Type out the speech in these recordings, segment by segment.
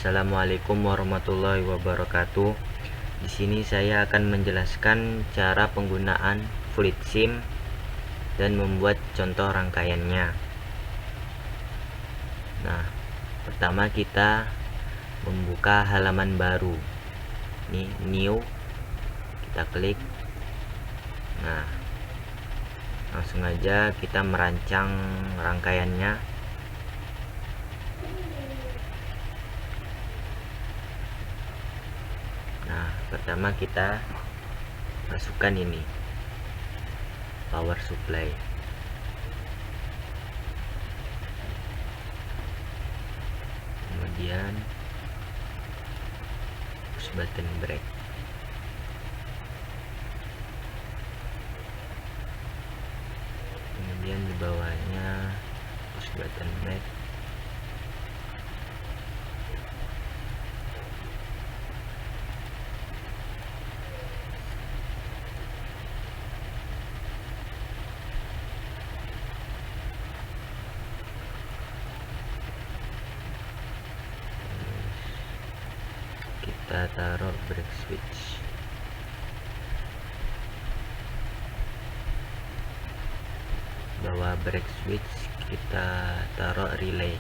Assalamualaikum warahmatullahi wabarakatuh. Di sini saya akan menjelaskan cara penggunaan fluid sim dan membuat contoh rangkaiannya. Nah, pertama kita membuka halaman baru. Ini new, kita klik. Nah, langsung aja kita merancang rangkaiannya. Nah, pertama kita masukkan ini power supply, kemudian push button brake, kemudian di bawahnya push button back, kita taruh brake switch, bawah brake switch kita taruh relay,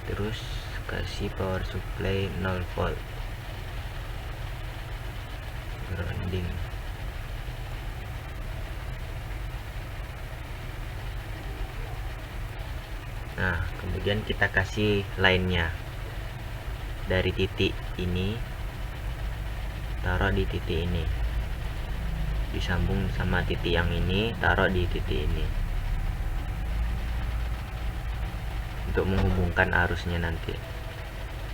terus kasih power supply 0 volt, grounding. Nah, kemudian kita kasih lainnya dari titik ini, taruh di titik ini, disambung sama titik yang ini, taruh di titik ini untuk menghubungkan arusnya nanti.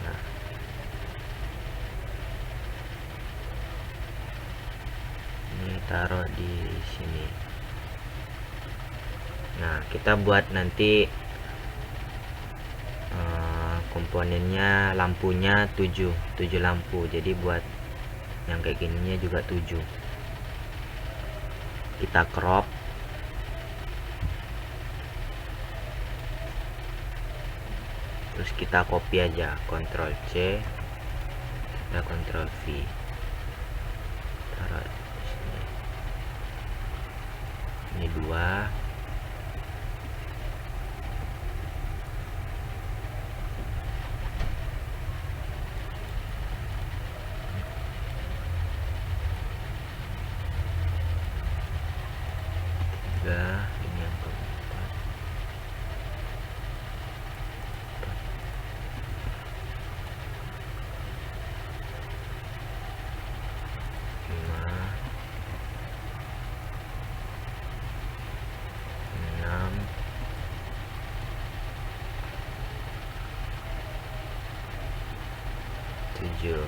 Nah, ini taruh di sini. Nah, kita buat nanti komponennya, lampunya 7 lampu, jadi buat yang kayak gininya juga 7. Kita crop, terus kita copy aja, Ctrl C, kita Ctrl V, taruh di sini. Ini 2, ini yang keempat, 5, 6, 7.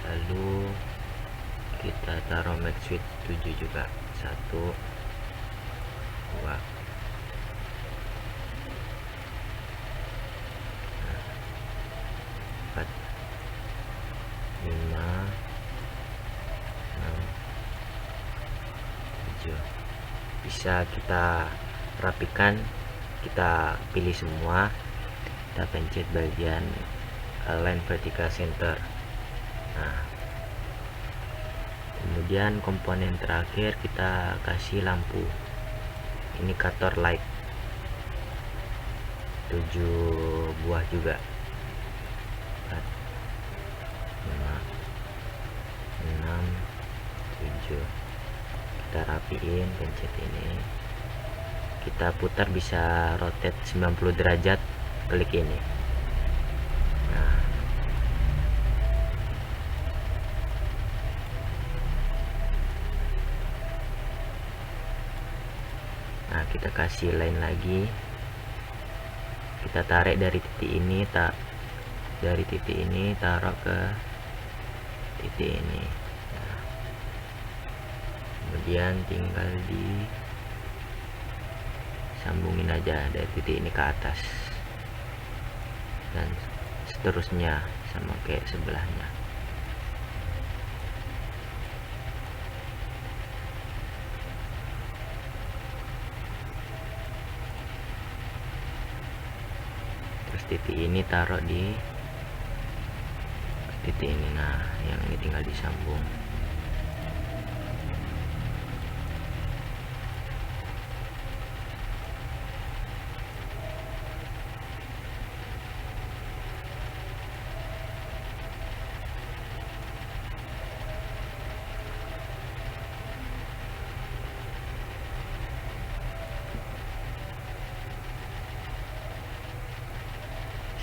Lalu kita taruh max switch 7 juga, 1, 2, 4, 5, 6, 7. Bisa kita rapikan, kita pilih semua, kita pencet bagian align vertical center. Nah, kemudian komponen terakhir kita kasih lampu, indikator light 7 buah juga, 4, 5, 6, 7. Kita rapiin, pencet ini, kita putar, bisa rotate 90 derajat, klik ini. Nah, kita kasih line lagi, kita tarik dari titik ini, dari titik ini taruh ke titik ini. Nah, kemudian tinggal disambungin aja dari titik ini ke atas, dan seterusnya sama kayak sebelahnya. titik ini taruh di titik ini. Nah, yang ini tinggal disambung.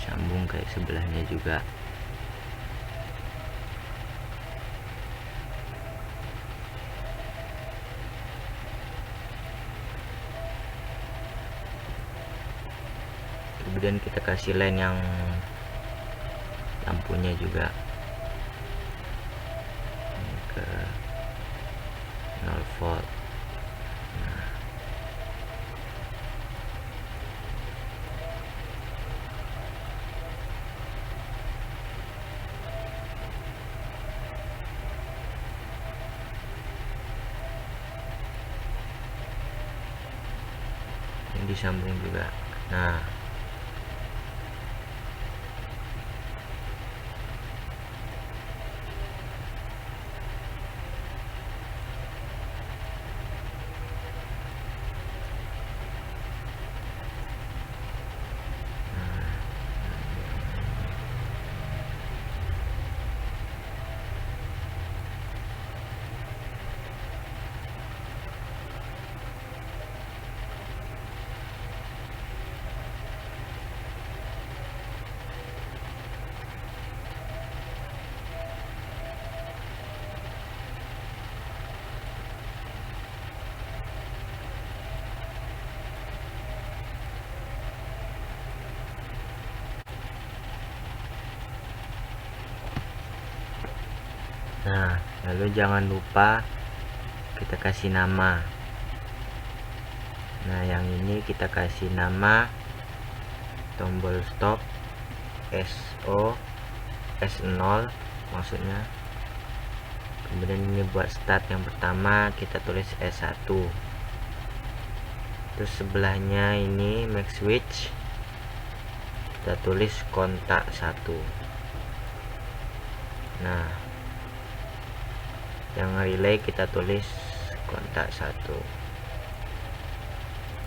Sambung kayak sebelahnya juga. Kemudian kita kasih line yang lampunya juga ini ke 0 volt. Nah, ini disambung juga. Nah, lalu jangan lupa kita kasih nama. Nah, yang ini kita kasih nama tombol stop SO S0 maksudnya. Kemudian ini buat start yang pertama kita tulis S1. Terus sebelahnya ini max switch kita tulis kontak 1. Nah, yang relay kita tulis kontak 1.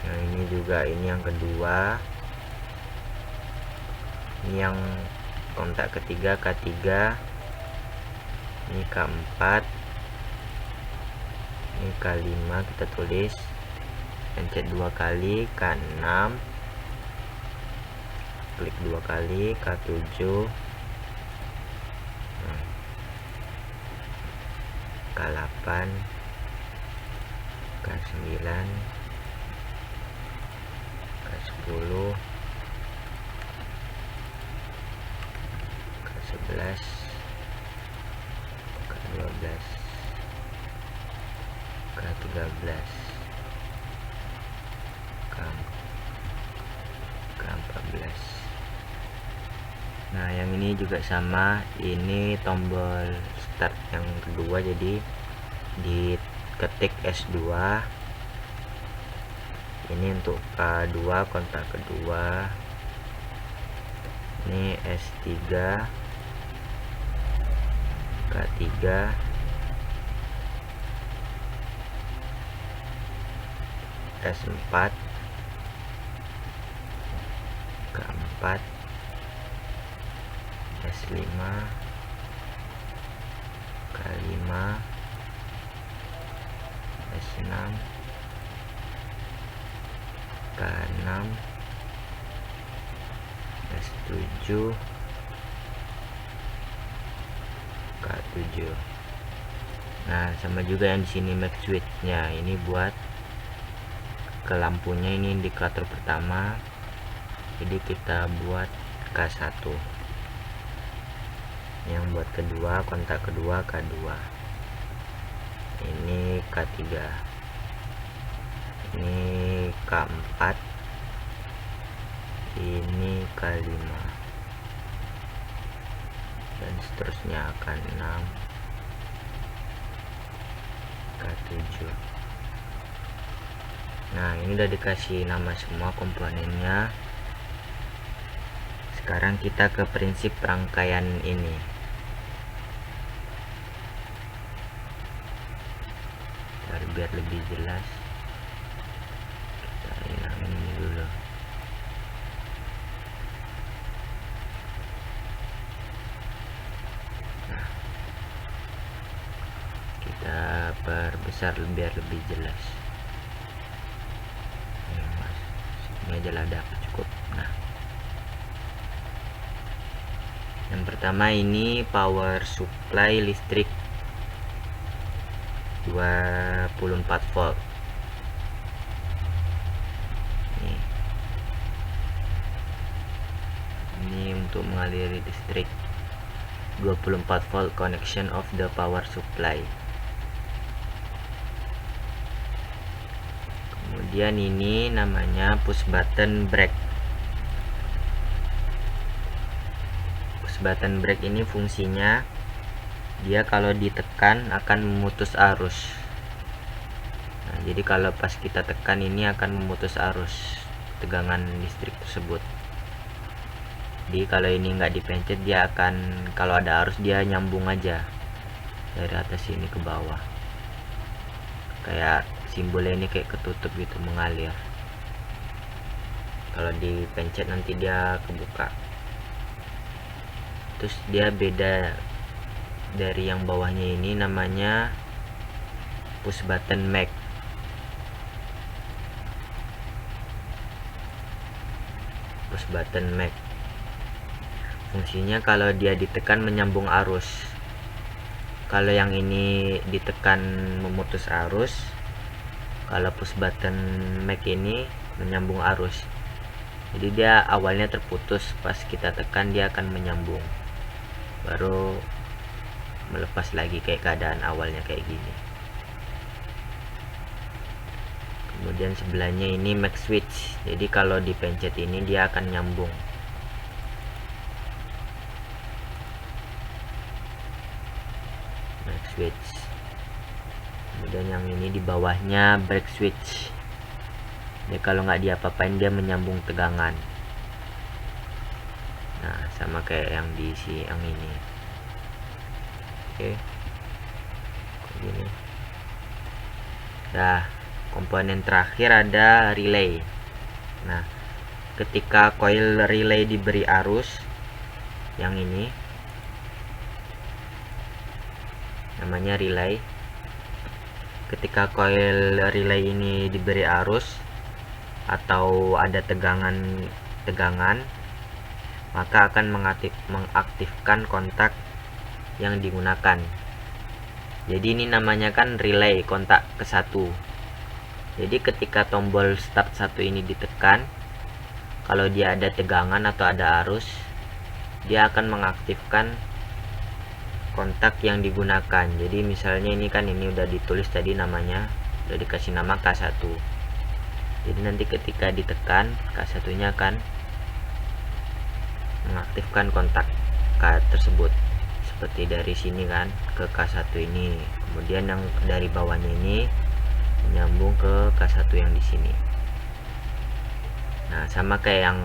Nah, ini juga, ini yang kedua, ini yang kontak ketiga K3, ini K4, ini K5 kita tulis, pencet 2 kali, K6 klik 2 kali, K7, K8, K9, K10, K11, K12, K13, K14. Nah, yang ini juga sama, ini tombol start yang kedua, jadi diketik S2. Ini untuk K2 kontak kedua, ini S3, K3, S4, K4, S5, K5, S6, K6, S7, K7. Nah, sama juga yang di sini max switch-nya, ini buat ke lampunya, ini indikator pertama, jadi kita buat K1. Yang buat kedua, kontak kedua K2, ini K3, ini K4, ini K5, dan seterusnya K6, K7. Nah, ini udah dikasih nama semua komponennya. Sekarang kita ke prinsip rangkaian ini. Biar lebih jelas, kita hilangin ini dulu. Nah, kita perbesar biar lebih jelas. Ini aja lah, dapat cukup. Nah, yang pertama ini power supply listrik 24 volt. Ini untuk mengaliri listrik 24 volt connection of the power supply. Kemudian ini namanya push button brake. Push button brake ini fungsinya dia kalau ditekan akan memutus arus. Nah, jadi kalau pas kita tekan ini akan memutus arus tegangan listrik tersebut. Jadi kalau ini nggak dipencet, dia akan, kalau ada arus dia nyambung aja dari atas ini ke bawah. Kayak simbolnya ini kayak ketutup gitu, mengalir. Kalau dipencet nanti dia kebuka. Terus dia beda dari yang bawahnya, ini namanya push button mag. Push button mag fungsinya kalau dia ditekan menyambung arus. Kalau yang ini ditekan memutus arus, kalau push button mag ini menyambung arus. Jadi dia awalnya terputus, pas kita tekan dia akan menyambung, baru melepas lagi kayak keadaan awalnya kayak gini. Kemudian sebelahnya ini mag switch. Jadi kalau dipencet ini dia akan nyambung. Mag switch. Kemudian yang ini di bawahnya brake switch. Jadi kalau nggak diapa-apain dia menyambung tegangan. Nah, sama kayak yang di yang ini. Oke, begini. Nah, komponen terakhir ada relay. Nah, ketika coil relay diberi arus, yang ini namanya relay. Ketika coil relay ini diberi arus atau ada tegangan, maka akan mengaktifkan kontak yang digunakan. Jadi ini namanya kan relay, kontak ke satu. Jadi ketika tombol start 1 ini ditekan, kalau dia ada tegangan atau ada arus, dia akan mengaktifkan kontak yang digunakan. Jadi misalnya ini kan, ini udah ditulis tadi namanya, udah dikasih nama K1. Jadi nanti ketika ditekan, K1 nya akan mengaktifkan kontak K tersebut. Seperti dari sini kan ke K1 ini, kemudian yang dari bawahnya ini menyambung ke K1 yang di sini. Nah, sama kayak yang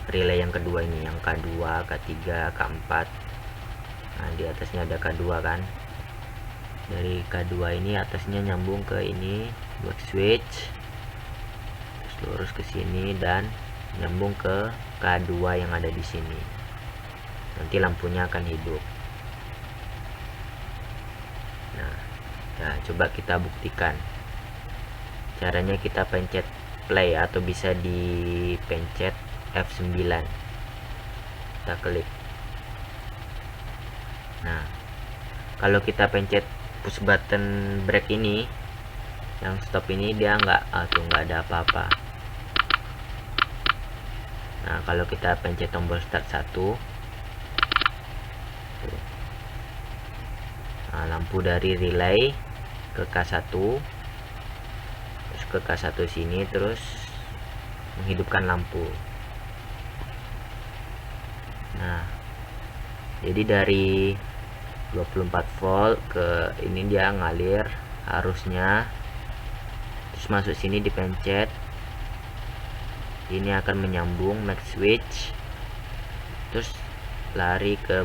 relay yang kedua ini, yang K2, K3, K4. Nah, di atasnya ada K2 kan. Dari K2 ini atasnya nyambung ke ini back switch, terus lurus ke sini dan nyambung ke K2 yang ada di sini. Nanti lampunya akan hidup. Nah, coba kita buktikan. Caranya kita pencet play atau bisa dipencet F9. Kita klik. Nah, kalau kita pencet push button brake ini, yang stop ini, dia nggak ada apa-apa. Nah, kalau kita pencet tombol start 1, nah, lampu dari relay ke K1, terus ke K1 sini, terus menghidupkan lampu. Nah, jadi dari 24 volt ke ini dia ngalir arusnya, terus masuk sini dipencet, ini akan menyambung mag switch, terus lari ke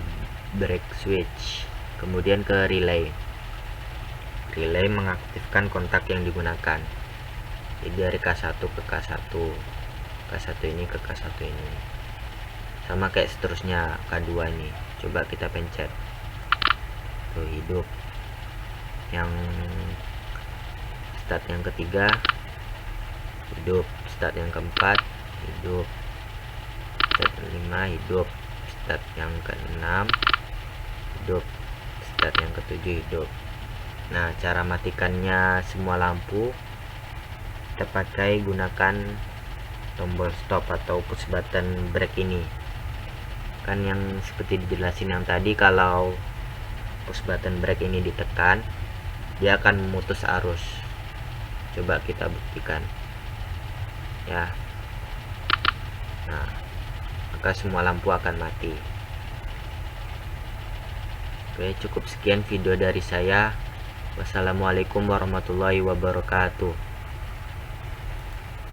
brake switch, kemudian ke relay. Relay mengaktifkan kontak yang digunakan, jadi dari K1 ke K1, K1 ini ke K1 ini, sama kayak seterusnya K2 ini. Coba kita pencet tuh, hidup. Yang start yang ketiga hidup, start yang keempat hidup, start yang kelima hidup, start yang keenam hidup, start yang ketujuh hidup. Nah, cara matikannya semua lampu kita pakai gunakan tombol stop atau push button brake ini. Kan yang seperti dijelasin yang tadi, kalau push button brake ini ditekan, dia akan memutus arus. Coba kita buktikan ya. Nah, maka semua lampu akan mati. Oke, cukup sekian video dari saya. Wassalamualaikum warahmatullahi wabarakatuh.